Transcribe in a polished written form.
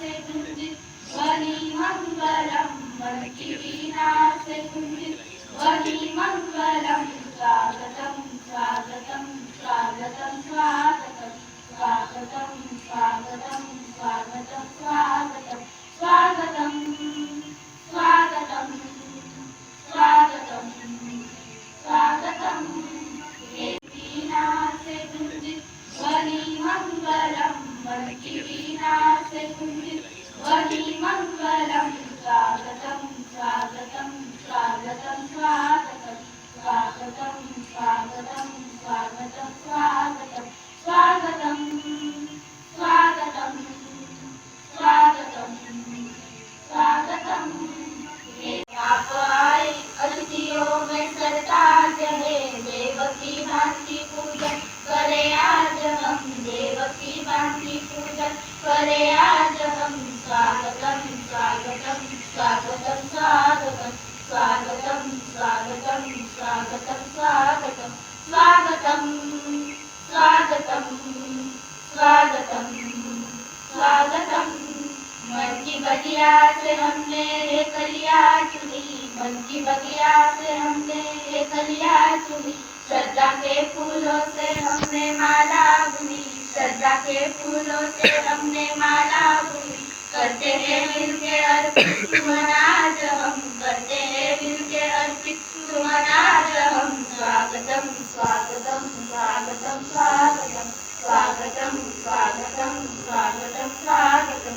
से गुंजित ध्वनि मंगलम, मन की वीणा से गुंजित ध्वनि मंगलम। स्वागतम स्वागतम स्वागतम स्वागतम स्वागतम स्वागतम स्वागतम स्वागतम स्वागतम स्वागतम स्वागतम स्वागतम। हे वीणा से गुंजित ध्वनि मंगलम, मन की वीणा से गुंजित ध्वनि मंगलम। स्वागतम स्वागतम स्वागतम स्वागतम स्वागतम स्वागतम स्वागतम स्वागतम स्वागतम स्वागतम स्वागतम स्वागतम। आप आए अतिथियों में सरताज है, देवकी भांति पूजन करे आज हम, देवकी भांति पूजन करे आज हम। स्वागतम स्वागतम स्वागतम स्वागतम स्वागतम स्वागतम स्वागतम स्वागतम स्वागतम स्वागतम स्वागतम स्वागतम। मन की बगिया से हमने ये कलिया चुनी, मन की बगिया से हमने ये कलिया चुनी। श्रद्धा के फूलों से हमने माला बुनी, श्रद्धा के फूलों से हमने माला बुनी। करते हैं मिलके अर्पित सुमन आज हम, करते हैं मिलके अर्पित सुमन आज हम। स्वागतम स्वागतम स्वागतम स्वागतम स्वागतम स्वागतम स्वागतम स्वागतम।